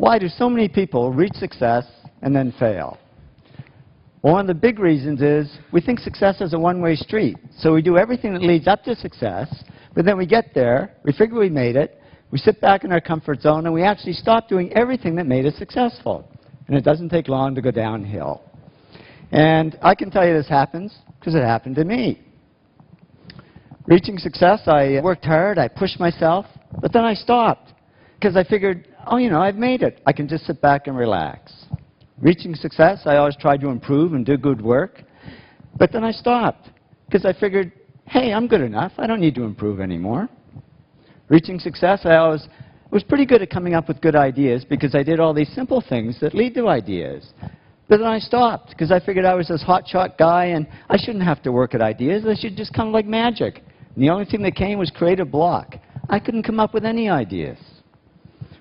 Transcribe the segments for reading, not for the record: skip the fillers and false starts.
why do so many people reach success and then fail? Well, one of the big reasons is we think success is a one-way street. So we do everything that leads up to success, but then we get there, we figure we made it, we sit back in our comfort zone, and we actually stop doing everything that made us successful. And it doesn't take long to go downhill. And I can tell you this happens because it happened to me. Reaching success, I worked hard, I pushed myself, but then I stopped because I figured, oh, you know, I've made it. I can just sit back and relax. Reaching success, I always tried to improve and do good work, but then I stopped because I figured, hey, I'm good enough. I don't need to improve anymore. Reaching success, I always was pretty good at coming up with good ideas because I did all these simple things that lead to ideas. But then I stopped because I figured I was this hotshot guy and I shouldn't have to work at ideas. They should just come like magic. And the only thing that came was creative block. I couldn't come up with any ideas.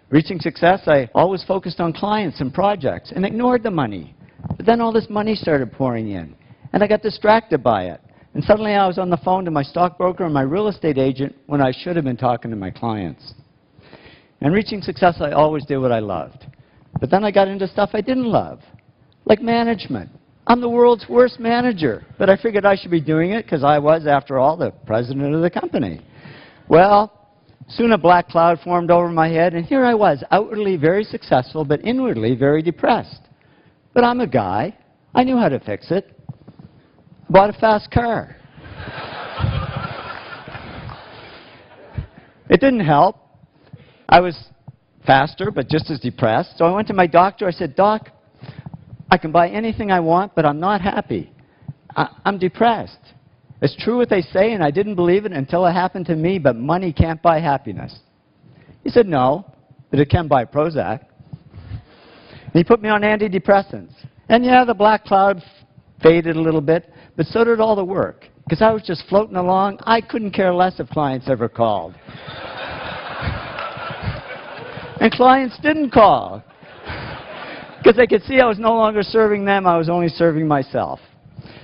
Reaching success, I always focused on clients and projects and ignored the money. But then all this money started pouring in, and I got distracted by it. And suddenly I was on the phone to my stockbroker and my real estate agent when I should have been talking to my clients. And reaching success, I always did what I loved. But then I got into stuff I didn't love, like management. I'm the world's worst manager, but I figured I should be doing it because I was, after all, the president of the company. Well, soon a black cloud formed over my head, and here I was, outwardly very successful, but inwardly very depressed. But I'm a guy. I knew how to fix it. I bought a fast car. It didn't help. I was faster, but just as depressed. So I went to my doctor. I said, Doc, I can buy anything I want, but I'm not happy. I'm depressed. It's true what they say, and I didn't believe it until it happened to me, but money can't buy happiness. He said, no, but it can buy Prozac. And he put me on antidepressants. And yeah, the black cloud faded a little bit, but so did all the work. Because I was just floating along. I couldn't care less if clients ever called. And clients didn't call. Because they could see I was no longer serving them, I was only serving myself.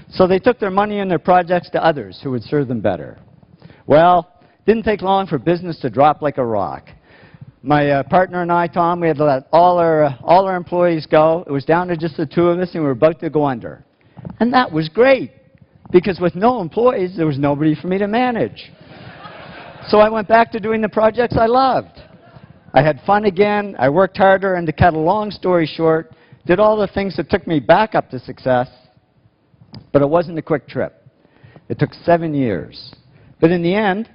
So they took their money and their projects to others who would serve them better. Well, it didn't take long for business to drop like a rock. My partner and I, Tom, we had to let all our employees go. It was down to just the two of us, and we were about to go under. And that was great, because with no employees, there was nobody for me to manage. So I went back to doing the projects I loved. I had fun again, I worked harder, and to cut a long story short, did all the things that took me back up to success, but it wasn't a quick trip. It took 7 years. But in the end,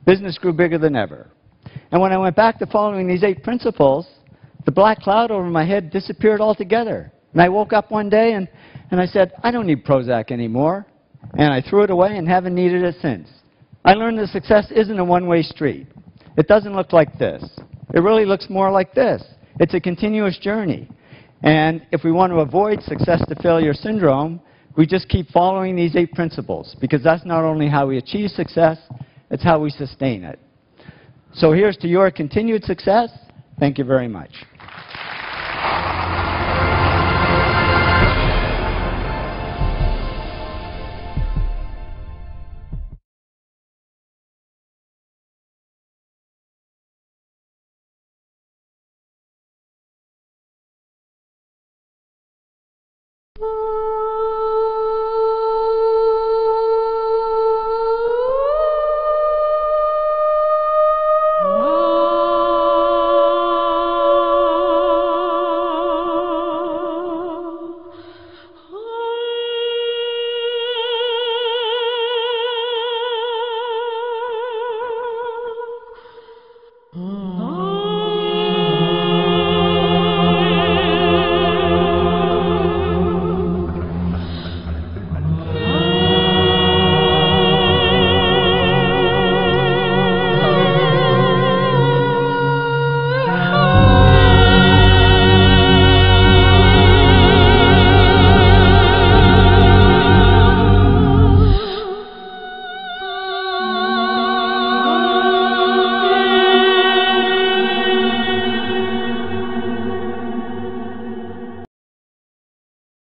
business grew bigger than ever. And when I went back to following these 8 principles, the black cloud over my head disappeared altogether. And I woke up one day and I said, I don't need Prozac anymore. And I threw it away and haven't needed it since. I learned that success isn't a one-way street. It doesn't look like this. It really looks more like this. It's a continuous journey. And if we want to avoid success to failure syndrome, we just keep following these 8 principles, because that's not only how we achieve success, it's how we sustain it. So here's to your continued success. Thank you very much.